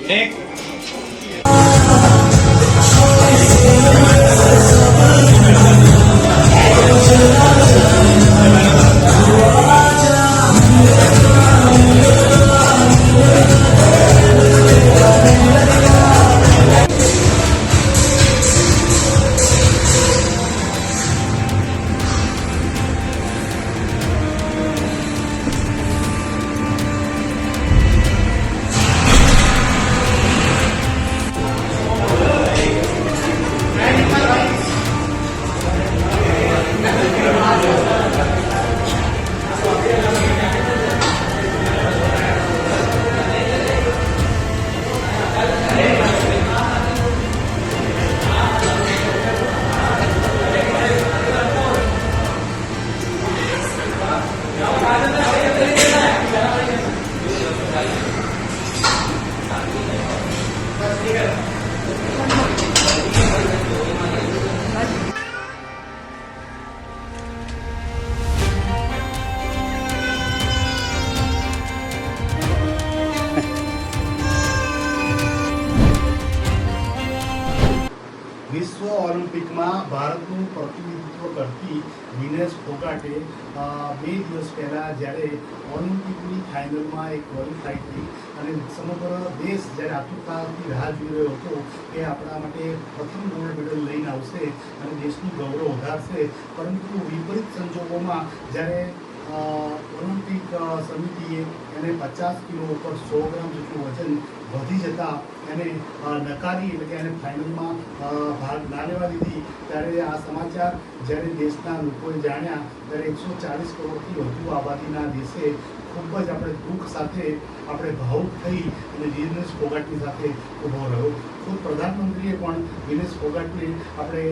एक વિશ્વ ઓલિમ્પિકમાં ભારતનું પ્રતિનિધિત્વ કરતી વિનેશ ફોગાટે 2 દિવસ પહેલાં જ્યારે ઓલિમ્પિકની ફાઇનલમાં એક ક્વોલિફાઈ થઈ અને સમગ્ર દેશ જ્યારે આતુરતાથી રાહ જોઈ રહ્યો હતો કે આપણા માટે પ્રથમ ગોલ્ડ મેડલ લઈને આવશે અને દેશનું ગૌરવ વધારશે, પરંતુ વિપરીત સંજોગોમાં જ્યારે ઓલિમ્પિક સમિતિએ એને 50 કિલો ઉપર 100 ગ્રામ જેટલું વજન વધી જતાં એને નકારી, એટલે કે એને ફાઇનલમાં ભાગ ના લેવા દીધી, ત્યારે આ સમાચાર જ્યારે દેશના લોકોએ જાણ્યા ત્યારે 140 કરોડથી વધુ આબાદીના દેશે ખૂબ જ આપણે દુઃખ સાથે આપણે ભાવુક થઈ અને વિનેશ ફોગાટની સાથે ઊભો રહ્યો. ખુદ પ્રધાનમંત્રીએ પણ વિનેશ ફોગાટને આપણે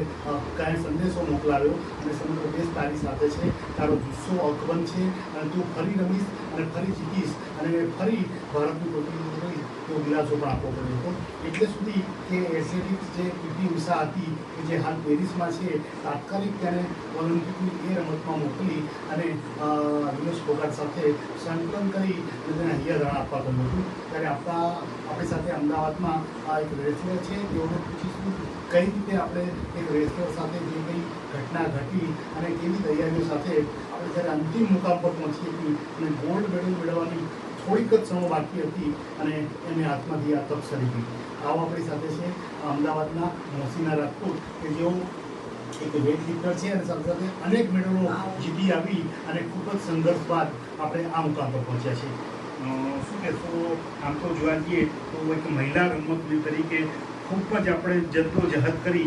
કાંઈ સંદેશો મોકલાવ્યો અને સમગ્ર દેશ તારી સાથે છે, તારો જુસ્સો અકબંધ છે અને તું ફરી રમીશ અને ફરી જીતીશ અને ફરી ભારતનું પ્રતિનિધિત્વ કરીશ એવો દિલાસો પણ આપવો પડ્યો હતો. એટલે સુધી કે એથ્લેટિક્સ જે પીટી ઉષા હતી કે જે હાલ પેરિસમાં છે, તાત્કાલિક તેને ઓલિમ્પિકની એ રમતમાં મોકલી અને વિનેશ ફોગાટ સાથે સંકલન કરી અને તેને હૈયાધારણ આપવા કર્યું હતું. ત્યારે આપણી સાથે અમદાવાદમાં આ એક રેસલર છે, તેઓને પૂછીશું કઈ રીતે આપણે એક રેસલર સાથે જે કંઈ ઘટના ઘટી અને કેવી તૈયારીઓ સાથે આપણે જ્યારે અંતિમ મુકામ પર પહોંચી હતી અને ગોલ્ડ મેડલ મેળવવાની થોડીક જ ક્ષણો બાકી હતી અને એને હાથમાંથી આ તક સરી ગઈ. આવો આપણી સાથે છે અમદાવાદના મોસીના રાજપૂત કે જેઓ એક વેઇટ લિફ્ટર છે અને સાથે સાથે અનેક મેડલો જીતી આવી અને ખૂબ જ સંઘર્ષ બાદ આપણે આ મુકામ પર પહોંચ્યા છે. શું કહેશો? આમ તો જોવા જઈએ તો એક મહિલા રમતવીર તરીકે खूब આપણે जद्दोजहद करी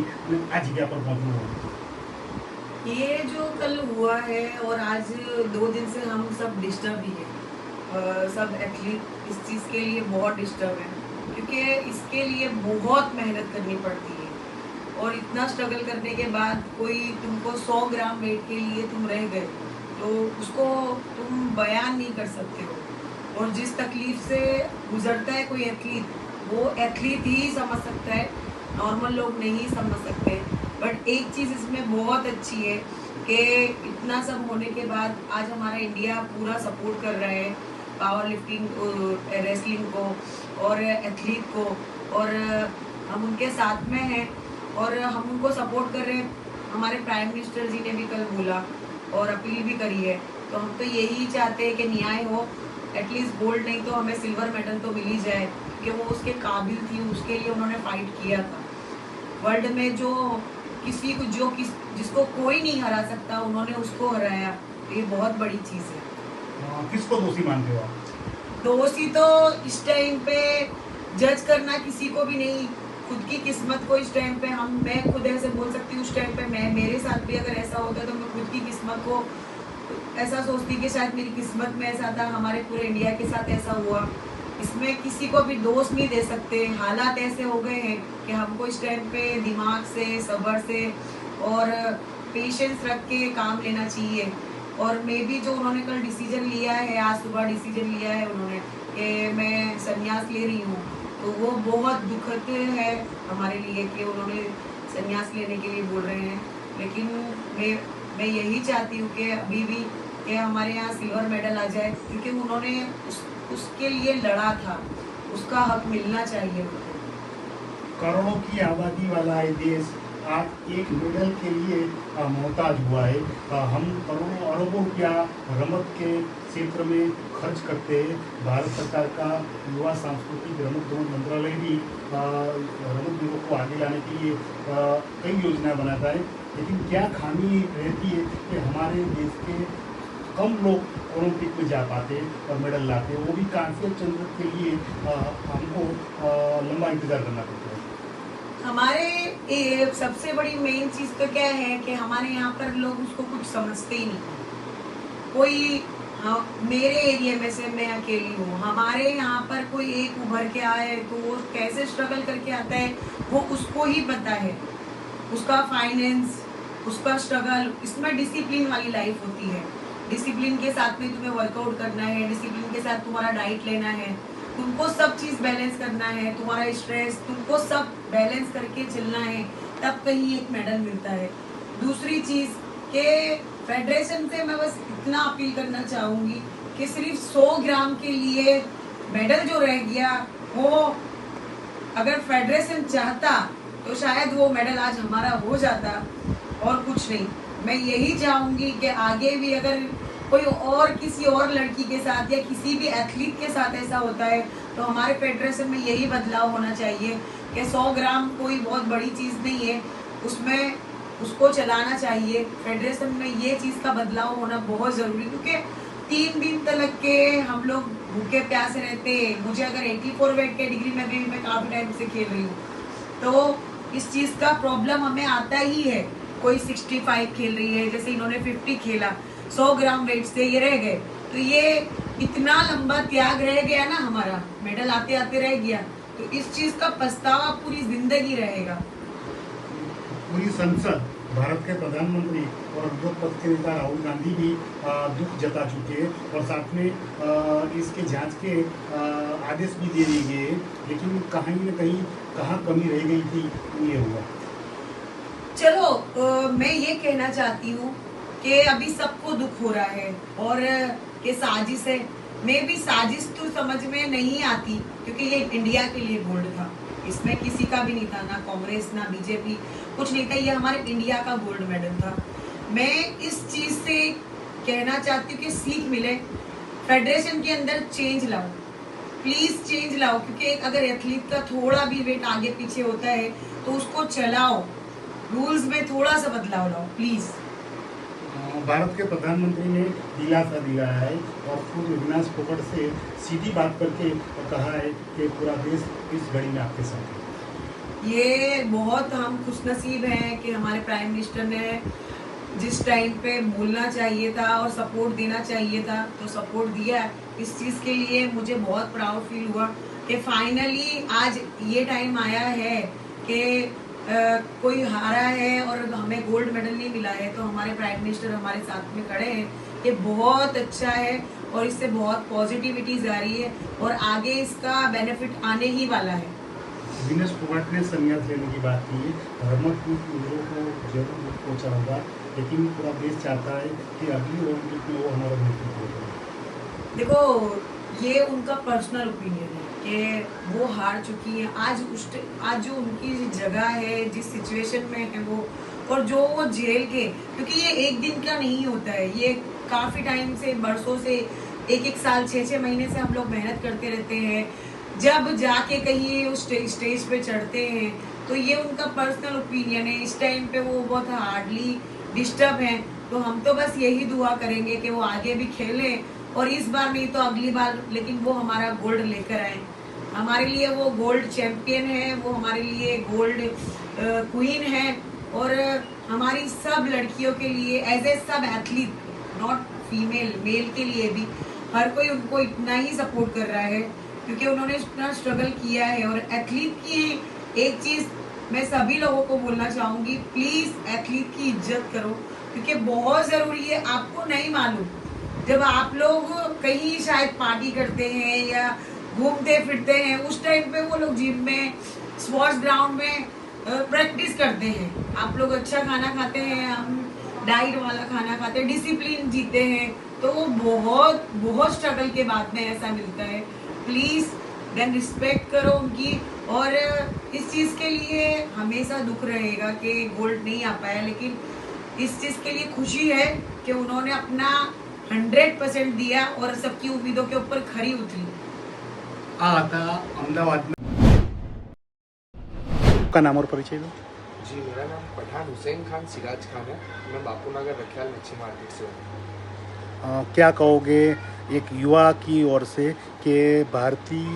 आज जगह पर पहुंचना हुआ। ये जो कल हुआ है और आज 2 दिन से हम सब डिस्टर्ब ही है, सब एथलीट इस चीज़ के लिए बहुत डिस्टर्ब है, क्योंकि इसके लिए बहुत मेहनत करनी पड़ती है और इतना स्ट्रगल करने के बाद कोई तुमको 100 ग्राम वेट के लिए तुम रह गए तो उसको तुम बयान नहीं कर सकते हो। और जिस तकलीफ से गुजरता है कोई एथलीट, वो एथलीट ही समझ सकता है, नॉर्मल लोग नहीं समझ सकते। बट एक चीज़ इसमें बहुत अच्छी है कि इतना सब होने के बाद आज हमारा इंडिया पूरा सपोर्ट कर रहा है पावर लिफ्टिंग, रेसलिंग को और एथलीट को, और हम उनके साथ में हैं और हम उनको सपोर्ट कर रहे हैं। हमारे प्राइम मिनिस्टर जी ने भी कल बोला और अपील भी करी है, तो हम तो यही चाहते हैं कि न्याय हो, एटलीस्ट गोल्ड नहीं तो हमें सिल्वर मेडल तो मिल ही जाए, कि वो उसके काबिल थी, उसके लिए उन्होंने फाइट किया था। वर्ल्ड में जो किसी को जिसको कोई नहीं हरा सकता उन्होंने उसको हराया, तो ये बहुत बड़ी चीज़ है। किसको दोषी मानते हो आप? दोषी तो इस टाइम पे जज करना किसी को भी नहीं, खुद की किस्मत को इस टाइम पे मैं खुद ऐसे बोल सकती हूँ, उस टाइम पे मेरे साथ भी अगर ऐसा होता तो मैं खुद की किस्मत को ऐसा सोचती कि शायद मेरी किस्मत में ऐसा था, हमारे पूरे इंडिया के साथ ऐसा हुआ। इसमें किसी को भी दोष नहीं दे सकते, हालात ऐसे हो गए हैं कि हमको इस टाइम पे दिमाग से, सब्र से और पेशेंस रख के काम लेना चाहिए। और मे भी जो उन्होंने कल डिसीजन लिया है, आज सुबह डिसीजन लिया है उन्होंने कि मैं संन्यास ले रही हूँ, तो वो बहुत दुखद है हमारे लिए कि उन्होंने संन्यास लेने के लिए बोल रहे हैं। लेकिन मैं यही चाहती हूँ कि अभी भी कि हमारे यहाँ सिल्वर मेडल आ जाए, क्योंकि उन्होंने उसके लिए लड़ा था, उसका हक मिलना चाहिए उनको। करोड़ों की आबादी वाला ये देश आज एक मेडल के लिए मोहताज हुआ है। हम करोड़ों अरबों रुपया रमत के क्षेत्र में खर्च करते हैं। भारत सरकार का युवा सांस्कृतिक रमत गमन मंत्रालय भी रमत वीरों को आगे लाने के लिए कई योजनाएं बनाता है। लेकिन क्या खामी रहती है कि हमारे देश के कम लोग ओलंपिक में जा पाते और मेडल लाते, वो भी कांस्य चंद्र के लिए हमको लंबा इंतजार करना पड़ता है। हमारे सबसे बड़ी मेन चीज तो क्या है कि हमारे यहाँ पर लोग उसको कुछ समझते ही नहीं। कोई मेरे एरिया में से मैं अकेली हूँ, हमारे यहाँ पर कोई एक उभर के आए तो वो कैसे स्ट्रगल करके आता है वो उसको ही पता है। उसका फाइनेंस, उसका स्ट्रगल, इसमें डिसिप्लिन वाली लाइफ होती है। डिसिप्लिन के साथ में तुम्हें वर्कआउट करना है, डिसिप्लिन के साथ तुम्हारा डाइट लेना है, तुमको सब चीज बैलेंस करना है, तुम्हारा स्ट्रेस, तुमको सब बैलेंस करके चलना है, तब कहीं एक मेडल मिलता है। दूसरी चीज के फेडरेशन से मैं बस इतना अपील करना चाहूंगी कि सिर्फ 100 ग्राम के लिए मेडल जो रह गया, वो अगर फेडरेशन चाहता तो शायद वो मेडल आज हमारा हो जाता, और कुछ नहीं। मैं यही चाहूंगी कि आगे भी अगर कोई और किसी और लड़की के साथ या किसी भी एथलीट के साथ ऐसा होता है तो हमारे फेडरेशन में यही बदलाव होना चाहिए कि 100 ग्राम कोई बहुत बड़ी चीज नहीं है, उसमें उसको चलाना चाहिए। फेडरेशन में ये चीज का बदलाव होना बहुत जरूरी, क्योंकि 3 दिन तक के हम लोग भूखे प्यासे रहते हैं। मुझे अगर 84 वेट कैटेगरी में भी मैं काफी टाइम से खेल रही हूँ, तो इस चीज का प्रॉब्लम हमें आता ही है। कोई 65 खेल रही है, जैसे इन्होंने 50 खेला, 100 ग्राम वेट से ये रह गए, तो ये इतना लंबा त्याग रह गया ना, हमारा मेडल आते आते रह गया, तो इस चीज का पछतावा पूरी जिंदगी रहेगा। पूरी संसद, भारत के प्रधानमंत्री और विपक्ष के नेता राहुल गांधी भी दुख जता चुके हैं और साथ में इसके जांच के आदेश भी दे दिए गए, लेकिन कहीं न कहीं कहाँ कमी रह गई थी ये हुआ। चलो मैं ये कहना चाहती हूँ कि अभी सबको दुख हो रहा है और कि साजिश है। मैं भी साजिश तो समझ में नहीं आती, क्योंकि ये इंडिया के लिए गोल्ड था, इसमें किसी का भी नहीं था, ना कांग्रेस ना बीजेपी, कुछ नहीं था, ये हमारे इंडिया का गोल्ड मेडल था। मैं इस चीज से कहना चाहती हूँ कि सीख मिले, फेडरेशन के अंदर चेंज लाओ, प्लीज चेंज लाओ, क्योंकि अगर एथलीट का थोड़ा भी वेट आगे पीछे होता है तो उसको चलाओ, रूल्स में थोड़ा सा बदलाव लाओ प्लीज। भारत के प्रधानमंत्री ने दिलासा दिया है और खुद विनाश फोगाट से सीधी बात करके कहा है कि पूरा देश इस घड़ी में आपके साथ है। ये बहुत हम खुशनसीब हैं कि हमारे प्राइम मिनिस्टर ने जिस टाइम पे बोलना चाहिए था और सपोर्ट देना चाहिए था तो सपोर्ट दिया। इस चीज के लिए मुझे बहुत प्राउड फील हुआ कि फाइनली आज ये टाइम आया है कि कोई हारा है और हमें गोल्ड मेडल नहीं मिला है, तो हमारे प्राइम मिनिस्टर हमारे साथ में खड़े हैं। ये बहुत अच्छा है और इससे बहुत पॉजिटिविटी जा रही है और आगे इसका बेनिफिट आने ही वाला है। विनेश फोगाट ने संन्यास लेने की बात की है, रमत वीरों को जरूर दुख पहुंचा होगा, लेकिन पूरा देश चाहता है कि अगली ओलंपिक में वो हमारा नेतृत्व करें। देखो ये उनका पर्सनल ओपिनियन है कि वो हार चुकी है। आज जो उनकी जगह है, जिस सिचुएशन में है वो, और जो वो जेल के, क्योंकि ये एक दिन का नहीं होता है, ये काफी टाइम से, बरसों से, एक साल 6 महीने से हम लोग मेहनत करते रहते हैं। जब जाके कहीं उस स्टेज पे चढ़ते हैं तो ये उनका पर्सनल ओपिनियन है। इस टाइम पे वो बहुत हार्डली डिस्टर्ब हैं, तो हम तो बस यही दुआ करेंगे कि वो आगे भी खेलें और इस बार नहीं तो अगली बार, लेकिन वो हमारा गोल्ड लेकर आए। हमारे लिए वो गोल्ड चैंपियन है, वो हमारे लिए गोल्ड क्वीन है और हमारी सब लड़कियों के लिए, एज ए सब एथलीट, नॉट फीमेल, मेल के लिए भी हर कोई उनको इतना ही सपोर्ट कर रहा है क्योंकि उन्होंने इतना स्ट्रगल किया है। और एथलीट की एक चीज मैं सभी लोगों को बोलना चाहूंगी, प्लीज एथलीट की इज्जत करो, क्योंकि बहुत जरूरी है। आपको नहीं मालूम, जब आप लोग कहीं शायद पार्टी करते हैं या घूमते फिरते हैं, उस टाइम पे वो लोग जिम में, स्पोर्ट्स ग्राउंड में प्रैक्टिस करते हैं। आप लोग अच्छा खाना खाते हैं, हम डाइट वाला खाना खाते हैं, डिसिप्लिन जीते हैं, तो वो बहुत बहुत स्ट्रगल के बाद में ऐसा मिलता है। प्लीज देन रिस्पेक्ट करो उनकी। और इस चीज के लिए हमेशा दुख रहेगा कि गोल्ड नहीं आ पाया, लेकिन इस चीज के लिए खुशी है कि उन्होंने अपना 100% दिया और सबकी उम्मीदों के ऊपर खरी उतरी। आता अहमदाबाद का नाम और परिचय दो। जी, मेरा नाम पठान हुसैन खान सिराज खान है। मैं बापू नगर रखियाल मच्छी मार्केट से हूँ। क्या कहोगे एक युवा की ओर से कि भारतीय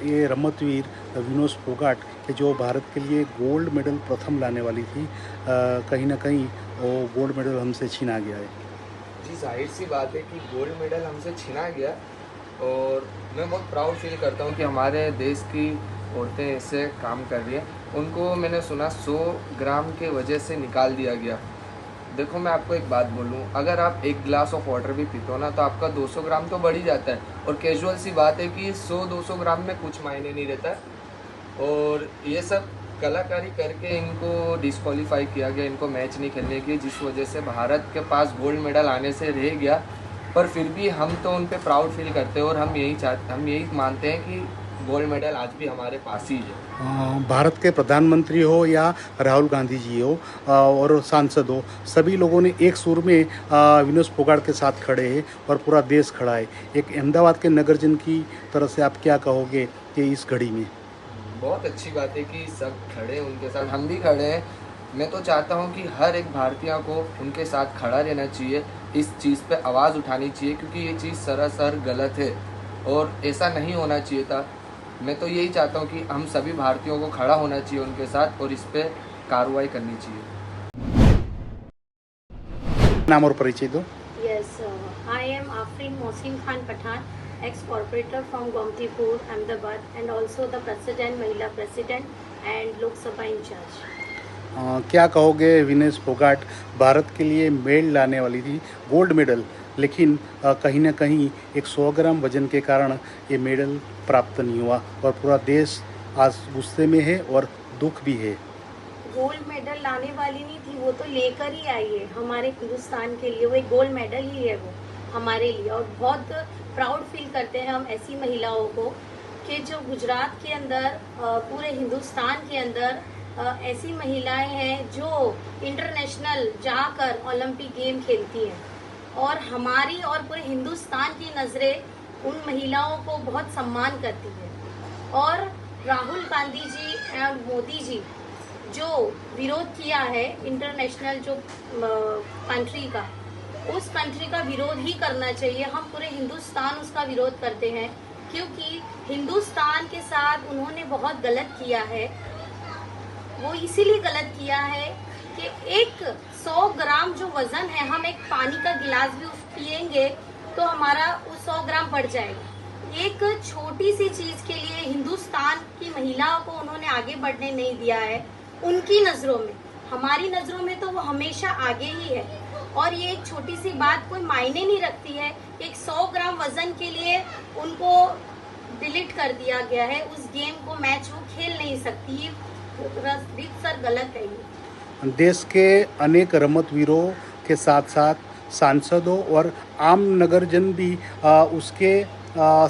ये रमतवीर विनोद फोगाट के जो भारत के लिए गोल्ड मेडल प्रथम लाने वाली थी, कहीं ना कहीं वो गोल्ड मेडल हमसे छीना गया है। जी, जाहिर सी बात है कि गोल्ड मेडल हमसे छीना गया और मैं बहुत प्राउड फील करता हूँ कि हमारे देश की औरतें ऐसे काम कर रही हैं। उनको मैंने सुना 100 ग्राम के वजह से निकाल दिया गया। देखो, मैं आपको एक बात बोलूँ, अगर आप एक गिलास ऑफ वाटर भी पीते हो ना तो आपका 200 ग्राम तो बढ़ ही जाता है। और कैजुअल सी बात है कि 100-200 ग्राम में कुछ मायने नहीं रहता है। और ये सब कलाकारी करके इनको डिस्क्वालीफाई किया गया, इनको मैच नहीं खेलने की, जिस वजह से भारत के पास गोल्ड मेडल आने से रह गया। पर फिर भी हम तो उन पे प्राउड फील करते हैं और हम यही मानते हैं कि गोल्ड मेडल आज भी हमारे पास ही है। भारत के प्रधानमंत्री हो या राहुल गांधी जी हो और सांसद हो, सभी लोगों ने एक सुर में विनोद फोगाट के साथ खड़े हैं और पूरा देश खड़ा है। एक अहमदाबाद के नगरजन की तरह से आप क्या कहोगे कि इस घड़ी में? बहुत अच्छी बात है कि सब खड़े हैं उनके साथ, हम भी खड़े हैं। मैं तो चाहता हूं कि हर एक भारतीय को उनके साथ खड़ा रहना चाहिए, इस चीज़ पे आवाज़ उठानी चाहिए, क्योंकि ये चीज़ सरासर गलत है और ऐसा नहीं होना चाहिए था। मैं तो यही चाहता हूं कि हम सभी भारतीयों को खड़ा होना चाहिए उनके साथ और इस पे कार्रवाई करनी चाहिए। नाम और परिचय दो। Yes, I am Afrin Mohsin Khan Pathan, ex-corporator from Gomtipur, Ahmedabad, and also the President, Mahila President, and Lok Sabha in charge. क्या कहोगे विनेश फोगाट भारत के लिए मेडल लाने वाली थी, गोल्ड मेडल, लेकिन कहीं ना कहीं एक 100 ग्राम वजन के कारण ये मेडल प्राप्त नहीं हुआ और पूरा देश आज गुस्से में है और दुख भी है। गोल्ड मेडल लाने वाली नहीं थी, वो तो लेकर ही आई है हमारे हिंदुस्तान के लिए। वो एक गोल्ड मेडल ही है वो हमारे लिए, और बहुत प्राउड फील करते हैं हम ऐसी महिलाओं को कि जो गुजरात के अंदर, पूरे हिंदुस्तान के अंदर ऐसी महिलाएं हैं जो इंटरनेशनल जाकर ओलंपिक गेम खेलती हैं, और हमारी और पूरे हिंदुस्तान की नज़रें उन महिलाओं को बहुत सम्मान करती है। और राहुल गांधी जी और मोदी जी जो विरोध किया है इंटरनेशनल जो कंट्री का, उस कंट्री का विरोध ही करना चाहिए। हम पूरे हिंदुस्तान उसका विरोध करते हैं, क्योंकि हिंदुस्तान के साथ उन्होंने बहुत गलत किया है। वो इसीलिए गलत किया है कि एक 100 ग्राम जो वजन है, हम एक पानी का गिलास भी पिएंगे तो हमारा 100 ग्राम बढ़ जाएगा। एक छोटी सी चीज के लिए हिंदुस्तान की महिलाओं को उन्होंने आगे बढ़ने नहीं दिया है। उनकी नजरों में, हमारी नजरों में तो वो हमेशा आगे ही है। और ये एक छोटी सी बात कोई मायने नहीं रखती है। एक 100 ग्राम वजन के लिए उनको डिलीट कर दिया गया है, उस गेम को, मैच वो खेल नहीं सकती। सर गलत है ये। देश के अनेक रमतवीरों के साथ साथ सांसदों और आम नगरजन भी उसके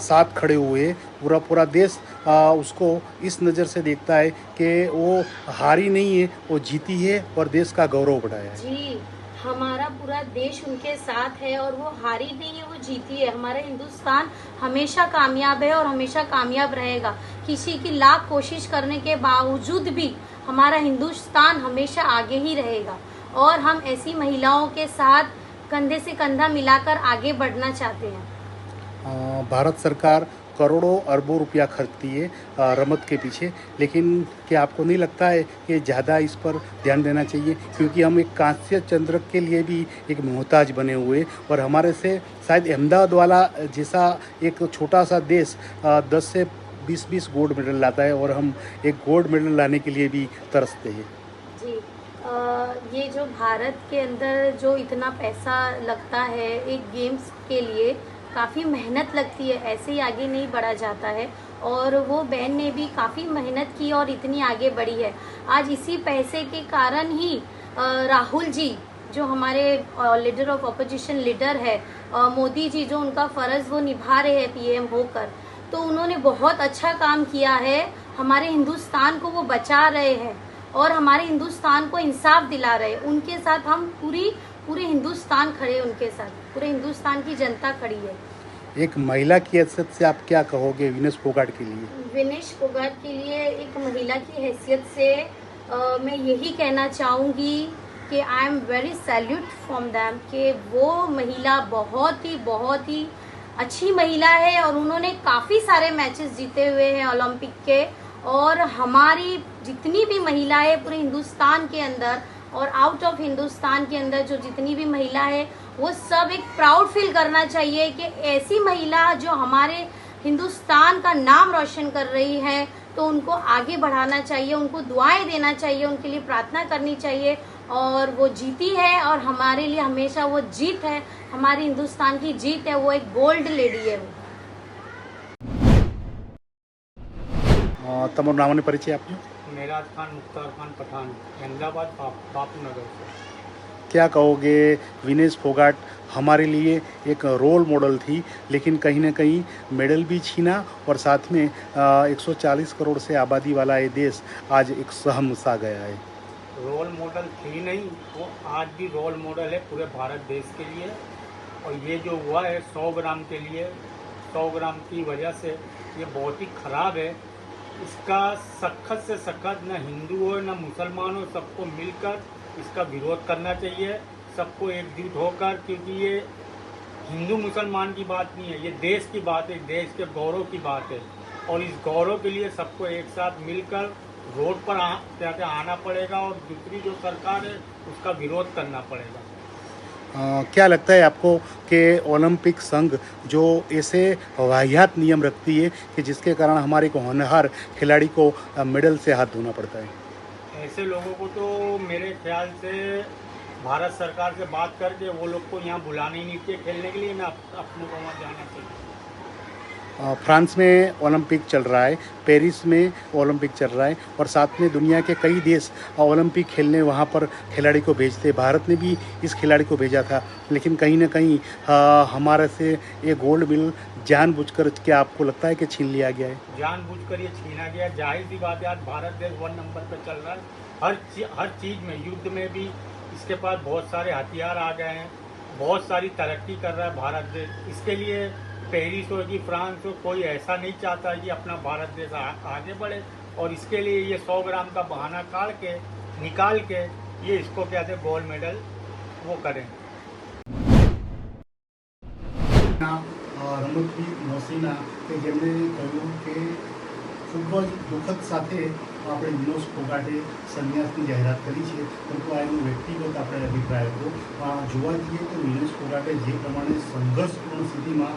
साथ खड़े हुए। पूरा देश उसको इस नज़र से देखता है कि वो हारी नहीं है, वो जीती है और देश का गौरव बढ़ाया है। जी, हमारा पूरा देश उनके साथ है और वो हारी नहीं है, वो जीती है। हमारा हिंदुस्तान हमेशा कामयाब है और हमेशा कामयाब रहेगा। किसी की लाख कोशिश करने के बावजूद भी हमारा हिंदुस्तान हमेशा आगे ही रहेगा, और हम ऐसी महिलाओं के साथ कंधे से कंधा मिलाकर आगे बढ़ना चाहते हैं। भारत सरकार करोड़ों अरबों रुपया खर्चती है रमत के पीछे, लेकिन क्या आपको नहीं लगता है कि ज़्यादा इस पर ध्यान देना चाहिए? क्योंकि हम एक कांस्य चंद्रक के लिए भी एक मोहताज बने हुए, और हमारे से शायद अहमदाबाद वाला जैसा एक छोटा सा देश 10 से 20 गोल्ड मेडल लाता है, और हम एक गोल्ड मेडल लाने के लिए भी तरसते हैं। जी, ये जो भारत के अंदर जो इतना पैसा लगता है एक गेम्स के लिए, काफ़ी मेहनत लगती है, ऐसे ही आगे नहीं बढ़ा जाता है। और वो बहन ने भी काफ़ी मेहनत की और इतनी आगे बढ़ी है। आज इसी पैसे के कारण ही राहुल जी जो हमारे लीडर ऑफ ऑपोजिशन लीडर है मोदी जी, जो उनका फ़र्ज़ वो निभा रहे हैं पीएम होकर, तो उन्होंने बहुत अच्छा काम किया है। हमारे हिंदुस्तान को वो बचा रहे हैं और हमारे हिंदुस्तान को इंसाफ दिला रहे हैं। उनके साथ हम पूरे हिंदुस्तान खड़े हैं, उनके साथ पूरे हिंदुस्तान की जनता खड़ी है। एक महिला की हैसियत से आप क्या कहोगे विनेश फोगाट के लिए? विनेश फोगाट के लिए एक महिला की हैसियत से मैं यही कहना चाहूँगी कि I am very salute from them कि वो महिला बहुत ही अच्छी महिला है और उन्होंने काफ़ी सारे मैचेस जीते हुए हैं ओलंपिक के। और हमारी जितनी भी महिलाएं पूरे हिंदुस्तान के अंदर और आउट ऑफ हिंदुस्तान के अंदर जो जितनी भी महिला है, वो सब एक प्राउड फील करना चाहिए कि ऐसी महिला जो हमारे हिंदुस्तान का नाम रोशन कर रही है, तो उनको आगे बढ़ाना चाहिए, उनको दुआएं देना चाहिए, उनके लिए प्रार्थना करनी चाहिए। और वो जीती है और हमारे लिए हमेशा वो जीत है, हमारे हिंदुस्तान की जीत है। वो एक गोल्ड लेडी है। वो તમારું નામ અને પરિચય આપજો। मेराज खान मुख्तार खान पठान, अहमदाबाद बापू नगर से। क्या कहोगे विनेश फोगाट हमारे लिए एक रोल मॉडल थी, लेकिन कहीं ना कहीं मेडल भी छीना और साथ में 140 करोड़ से आबादी वाला ये देश आज एक सहम सा गया है। रोल मॉडल थी नहीं, वो आज भी रोल मॉडल है पूरे भारत देश के लिए। और ये जो हुआ है 100 ग्राम के लिए, 100 ग्राम की वजह से ये बहुत ही ख़राब है। इसका सख्त से सख्त न हिंदू हो न मुसलमान हो, सबको मिलकर इसका विरोध करना चाहिए, सबको एकजुट होकर, क्योंकि ये हिंदू मुसलमान की बात नहीं है, ये देश की बात है, देश के गौरव की बात है। और इस गौरव के लिए सबको एक साथ मिलकर रोड पर आना पड़ेगा और दूसरी जो सरकार है उसका विरोध करना पड़ेगा। क्या लगता है आपको कि ओलंपिक संघ जो ऐसे वाहियात नियम रखती है कि जिसके कारण हमारे को होनहार खिलाड़ी को मेडल से हाथ धोना पड़ता है? ऐसे लोगों को तो मेरे ख्याल से भारत सरकार से बात करके वो लोग को यहाँ बुलाना ही नहीं चाहिए खेलने के लिए, ना अपनों को वहाँ जाना चाहिए। फ्रांस में ओलंपिक चल रहा है, पेरिस में ओलंपिक चल रहा है और साथ में दुनिया के कई देश ओलंपिक खेलने वहाँ पर खिलाड़ी को भेजते। भारत ने भी इस खिलाड़ी को भेजा था, लेकिन कहीं ना कहीं हमारे से ये गोल्ड मेडल जानबूझकर, क्या आपको लगता है कि छीन लिया गया है? जानबूझकर ये छीना गया। जाहिर सी बात है, आज भारत देश 1 नंबर पर चल रहा है हर चीज़ में। युद्ध में भी इसके पास बहुत सारे हथियार आ गए हैं, बहुत सारी तरक्की कर रहा है भारत देश। इसके लिए पेरिस हो कि फ्रांस हो, कोई ऐसा नहीं चाहता कि अपना भारत देश आगे बढ़े। और इसके लिए ये 100 ग्राम का बहाना निकाल के ये इसको कहते हैं गोल्ड मेडल वो करें। રમતવીર મોસીના કે જેમણે કહ્યું કે ખૂબ જ દુઃખદ સાથે આપણે વિનોદ ફોગાટે સંન્યાસની જાહેરાત કરી છે, પરંતુ આ એનો વ્યક્તિગત આપણે અભિપ્રાય હતો। જોવા જઈએ તો વિનોદ ફોગાટે જે પ્રમાણે સંઘર્ષપૂર્ણ સ્થિતિમાં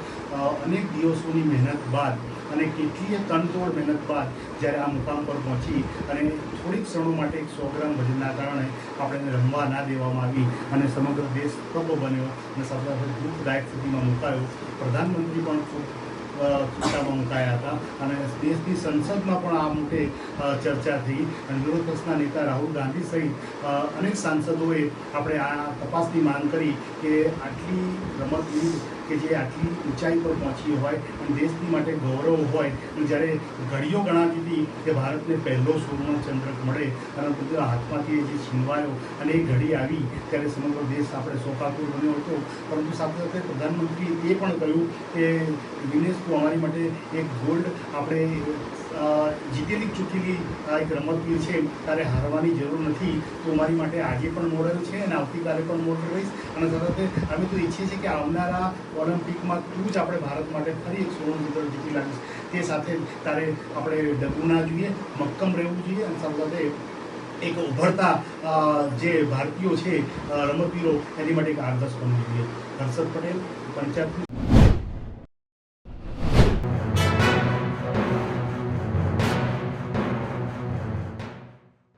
અનેક દિવસોની મહેનત બાદ અને કેટલીય તનતોડ મહેનત બાદ જ્યારે આ મુકામ પર પહોંચી અને થોડીક ક્ષણો માટે 100 ગ્રામ વજનના કારણે આપણે રમવા ના દેવામાં આવી અને સમગ્ર દેશ સ્તબ્ધ બન્યો અને સાથે સાથે દુઃખદાયક સ્થિતિમાં મુકાયો। પ્રધાનમંત્રી પણ ખૂબ ચિંતામાં મુકાયા હતા અને દેશની સંસદમાં પણ આ મુદ્દે ચર્ચા થઈ અને વિરોધ પક્ષના નેતા રાહુલ ગાંધી સહિત અનેક સાંસદોએ આપણે આ તપાસની માંગ કરી કે આટલી રમતવીર કે જે આટલી ઊંચાઈ પર પહોંચી હોય અને દેશની માટે ગૌરવ હોય, જ્યારે ઘડીઓ ગણાતી હતી કે ભારતને પહેલો સુવર્ણ ચંદ્રક મળે અને બધા હાથમાંથી જે છીનવાયો અને એ ઘડી આવી ત્યારે સમગ્ર દેશ આપણે શોકાતુર બન્યો હતો। પરંતુ સાથે સાથે પ્રધાનમંત્રીએ એ પણ કહ્યું કે વિનેશ તો અમારી માટે એક ગોલ્ડ આપણે જીતેલી ચૂકેલી એક રમતવીર છે, ત્યારે હારવાની જરૂર નથી, તો અમારી માટે આજે પણ મોડલ છે અને આવતીકાલે પણ મોડલ રહીશ। અને સાથે અમે તો ઈચ્છીએ છીએ કે આવનારા ઓલિમ્પિકમાં તું જ આપણે ભારત માટે ફરી એક સુવર્ણ ચંદ્રક જીતી લાવીશ। તે સાથે તારે આપણે ડગવું ના જોઈએ, મક્કમ રહેવું જોઈએ અને સાથે સાથે એક ઉભરતા જે ભારતીયો છે રમતવીરો એની માટે એક આદર્શ બનવું જોઈએ। હર્ષદ પટેલ, પંચાયત।